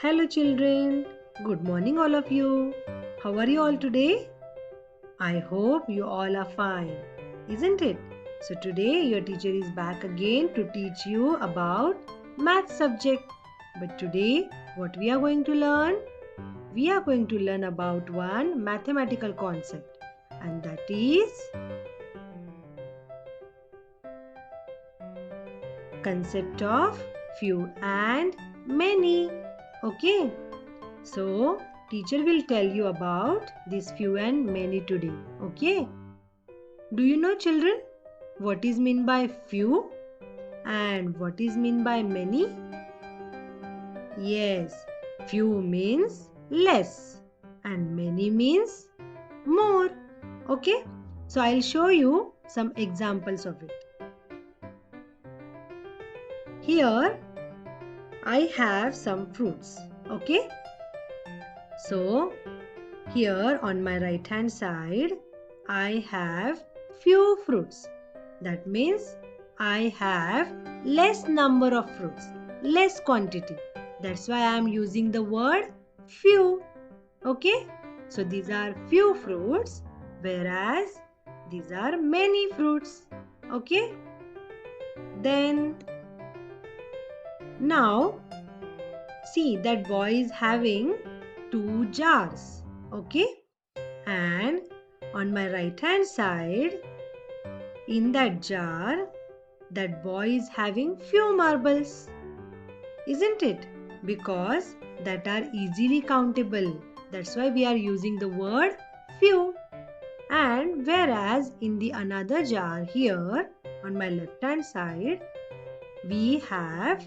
Hello children, good morning all of you. How are you all today? I hope you all are fine, isn't it? So today your teacher is back again to teach you about math subject. But today what we are going to learn? We are going to learn about one mathematical concept, and that is concept of few and many. Okay? So, teacher will tell you about this few and many today. Okay? Do you know children what is mean by few and what is mean by many? Yes, few means less and many means more. Okay? So, I'll show you some examples of it. Here, I have some fruits. Okay? So, here on my right hand side, I have few fruits. That means I have less number of fruits, less quantity. That's why I am using the word few. Okay? So these are few fruits, whereas these are many fruits. Okay? Then now see that boy is having 2 jars. Okay? And on my right hand side, in that jar, that boy is having few marbles. Isn't it? Because that are easily countable. That's why we are using the word few. And whereas in the another jar here on my left hand side, we have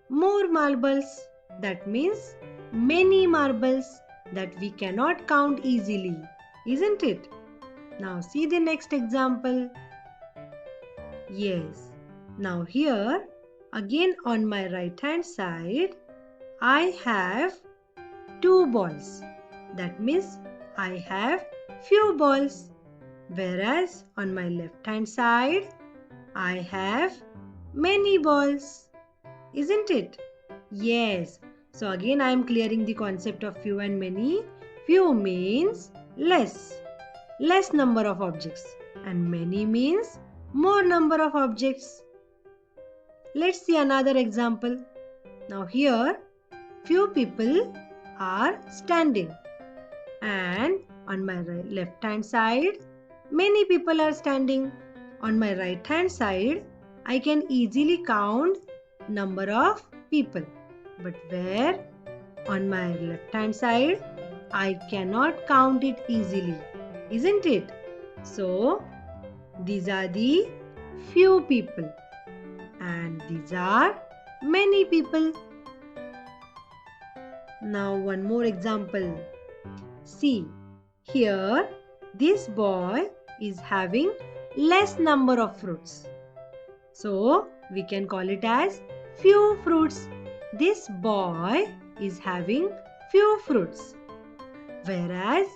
more marbles. That means many marbles that we cannot count easily. Isn't it? Now see the next example. Yes. Now here again on my right hand side I have 2 balls. That means I have few balls. Whereas on my left hand side I have many balls. Isn't it? Yes. So again I am clearing the concept of few and many. Few means less number of objects, and many means more number of objects. Let's see another example. Now here few people are standing, and on my left hand side many people are standing. On my right hand side I can easily count number of people, but where on my left hand side I cannot count it easily, isn't it? So these are the few people and these are many people. Now one more example. See, here this boy is having less number of fruits. So we can call it as few fruits. This boy is having few fruits. Whereas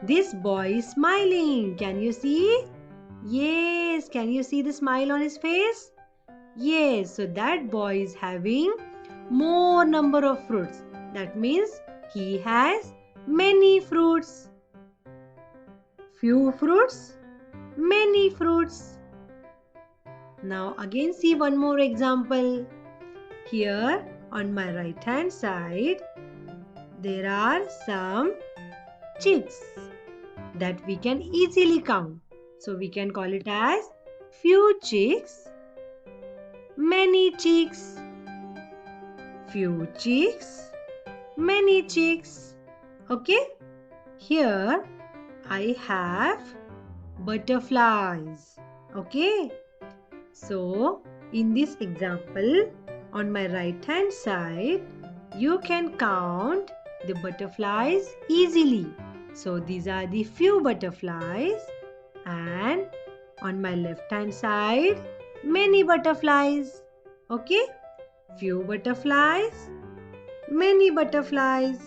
this boy is smiling. Can you see? Yes, can you see the smile on his face? Yes, so that boy is having more number of fruits. That means he has many fruits. Few fruits, many fruits. Now again see one more example. Here on my right hand side, there are some chicks that we can easily count. So we can call it as few chicks, many chicks. Few chicks, many chicks. Okay? Here I have butterflies. Okay? So in this example, on my right hand side, you can count the butterflies easily. So these are the few butterflies, and on my left hand side many butterflies. Okay? Few butterflies, many butterflies.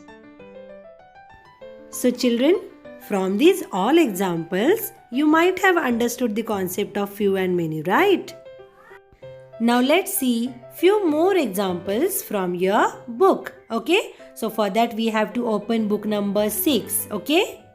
So children, from these all examples you might have understood the concept of few and many, right? Now let's see few more examples from your book. Okay. So for that we have to open book number 6. Okay.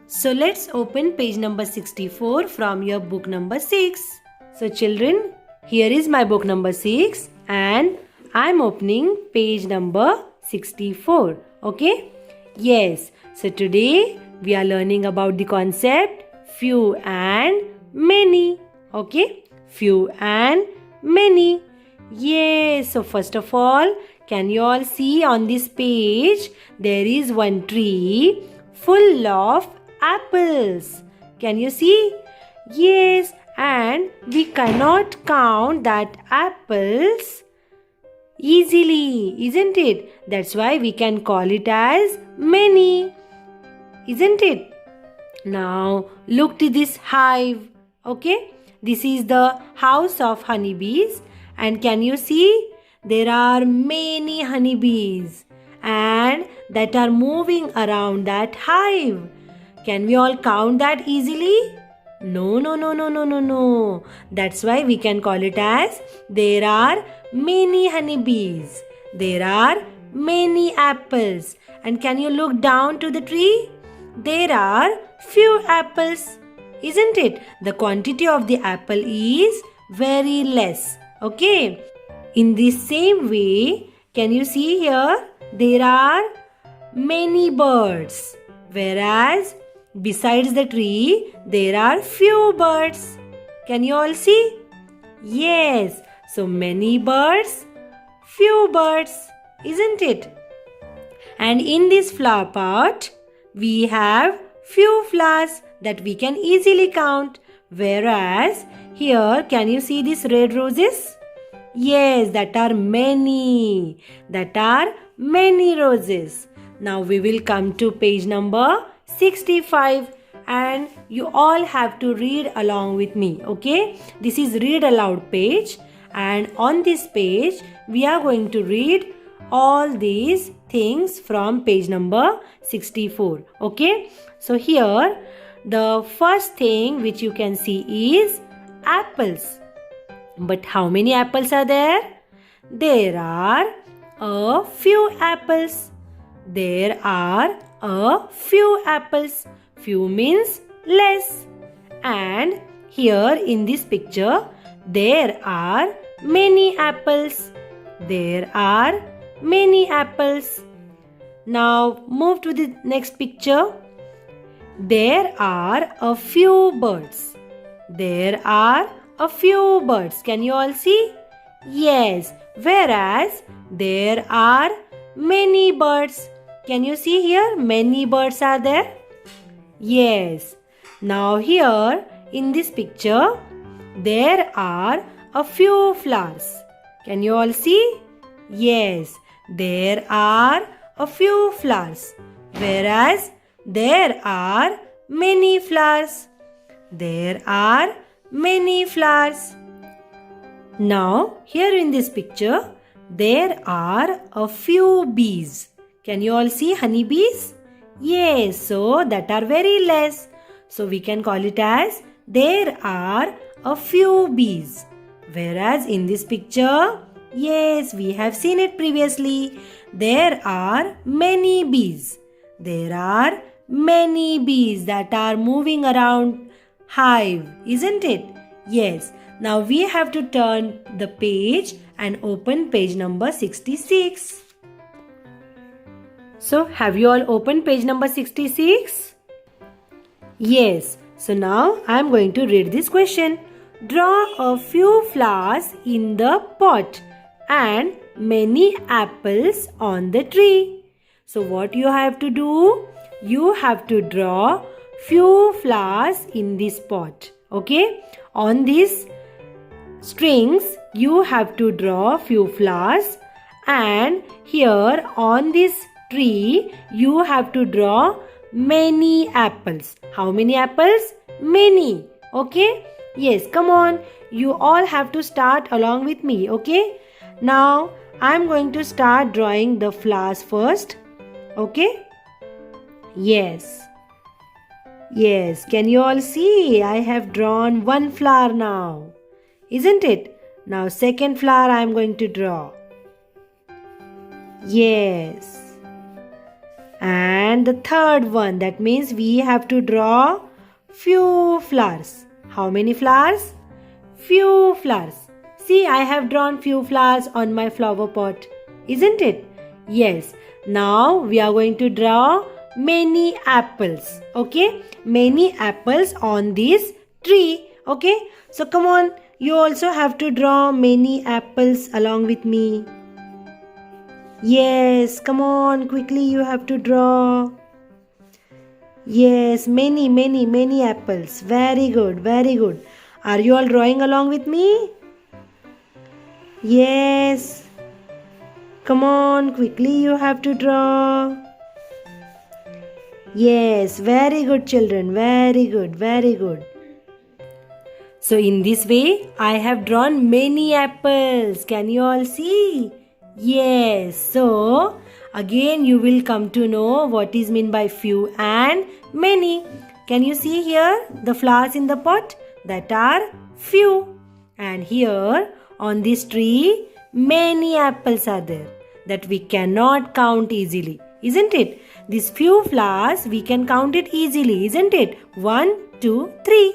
So let's open page number 64 from your book number 6. So children, here is my book number 6 and I'm opening page number 64. Okay. Yes. So today we are learning about the concept few and many. Okay. Few and many. Yes. So first of all, can you all see on this page there is one tree full of apples. Can you see? Yes. And we cannot count that apples easily, isn't it? That's why we can call it as many, isn't it? Now look to this hive. Okay. This is the house of honeybees. And can you see? There are many honeybees and that are moving around that hive. Can we all count that easily? No. That's why we can call it as there are many honeybees. There are many apples. And can you look down to the tree? There are few apples. Isn't it? The quantity of the apple is very less. Okay. In the same way, can you see here? There are many birds. Whereas besides the tree, there are few birds. Can you all see? Yes. So many birds, few birds. Isn't it? And in this flower pot, we have few flowers that we can easily count. Whereas here, can you see these red roses? Yes, that are many. That are many roses. Now we will come to page number 65 and you all have to read along with me. Okay? This is read aloud page and on this page we are going to read all these things from page number 64. Okay? So here the first thing which you can see is apples. But how many apples are there? There are a few apples. There are a few apples. Few means less. And here in this picture, there are many apples. There are many apples. Now move to the next picture. There are a few birds. There are a few birds. Can you all see? Yes. Whereas there are many birds. Can you see here? Many birds are there. Yes. Now here in this picture, there are a few flowers. Can you all see? Yes. There are a few flowers. Whereas there are many flowers. There are many flowers. Now, here in this picture, there are a few bees. Can you all see honeybees? Yes, so that are very less. So we can call it as there are a few bees. Whereas in this picture, yes, we have seen it previously. There are many bees. There are many bees that are moving around hive, isn't it? Yes. Now we have to turn the page and open page number 66. So have you all opened page number 66? Yes. So now I am going to read this question. Draw a few flowers in the pot and many apples on the tree. So what you have to do? You have to draw few flowers in this pot. Okay? On these strings, you have to draw few flowers and here on this tree, you have to draw many apples. How many apples? Many. Okay? Yes, come on. You all have to start along with me. Okay? Now, I am going to start drawing the flowers first. Okay? Yes. Yes. Can you all see? I have drawn one flower now. Isn't it? Now second flower I am going to draw. Yes. And the third one, that means we have to draw few flowers. How many flowers? Few flowers. See, I have drawn few flowers on my flower pot. Isn't it? Yes. Now we are going to draw many apples. Okay? Many apples on this tree. Okay? So come on. You also have to draw many apples along with me. Yes, come on, quickly you have to draw. Yes, many apples. Very good, very good. Are you all drawing along with me? Yes. Come on, quickly you have to draw. Yes, very good children. Very good, very good. So in this way, I have drawn many apples. Can you all see? Yes, so again you will come to know what is meant by few and many. Can you see here the flowers in the pot? That are few. And here on this tree many apples are there that we cannot count easily. Isn't it? These few flowers we can count it easily. Isn't it? 1, 2, 3.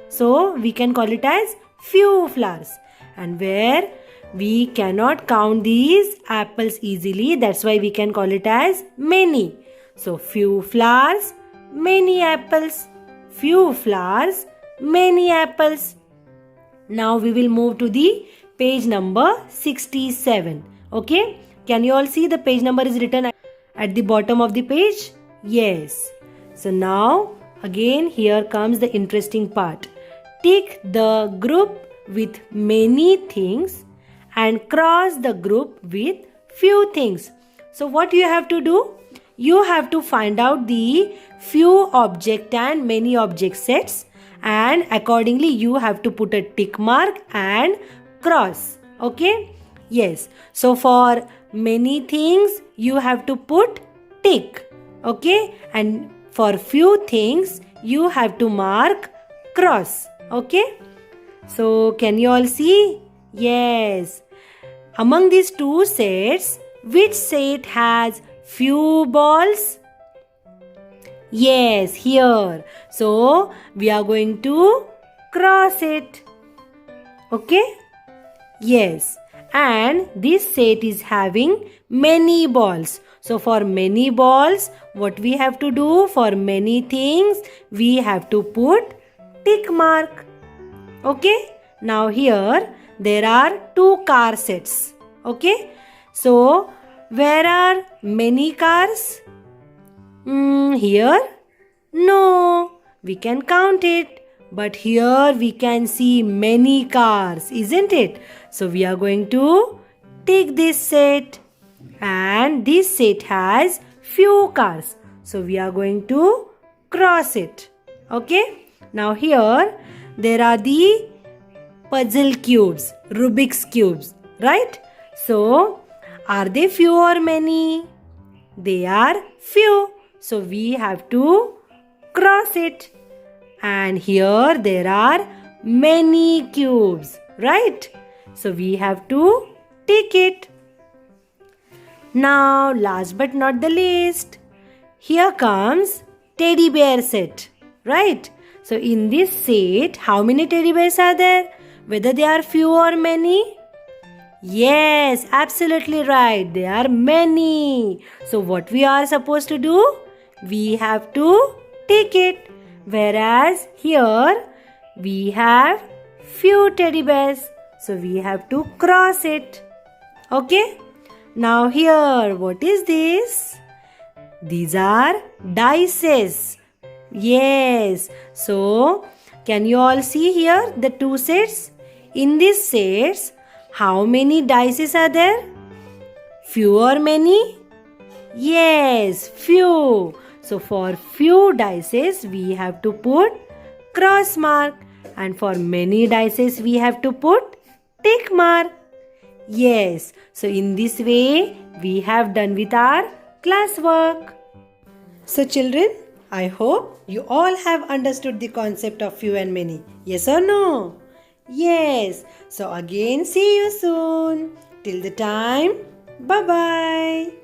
So we can call it as few flowers. And where we cannot count these apples easily, that's why we can call it as many. So few flowers, many apples. Few flowers, many apples. Now we will move to the page number 67. Okay? Can you all see the page number is written at the bottom of the page? Yes. So now again here comes the interesting part. Tick the group with many things and cross the group with few things. So what you have to do? You have to find out the few object and many object sets, and accordingly you have to put a tick mark and cross. Okay? Yes. So for many things you have to put tick. Okay? And for few things you have to mark cross. Okay? So can you all see? Yes. Among these two sets, which set has few balls? Yes, here. So we are going to cross it. Okay? Yes. And this set is having many balls. So for many balls, what we have to do? For many things, we have to put tick mark. Okay? Now here there are two car sets. Okay? So where are many cars? Here? No. We can count it. But here we can see many cars, isn't it? So we are going to take this set. And this set has few cars. So we are going to cross it. Okay? Now here there are the puzzle cubes, Rubik's cubes, right? So, are they few or many? They are few. So, we have to cross it. And here there are many cubes, right? So, we have to tick it. Now, last but not the least, here comes teddy bear set, right? So, in this set, how many teddy bears are there? Whether they are few or many? Yes, absolutely right. There are many. So what we are supposed to do? We have to tick it. Whereas here we have few teddy bears. So we have to cross it. Okay? Now here, what is this? These are dices. Yes. So, can you all see here the two sets? In these sets, how many dices are there? Few or many? Yes, few. So for few dices, we have to put cross mark. And for many dices, we have to put tick mark. Yes, so in this way, we have done with our classwork. So children, I hope you all have understood the concept of few and many. Yes or no? Yes. So again, see you soon. Till the time, bye bye.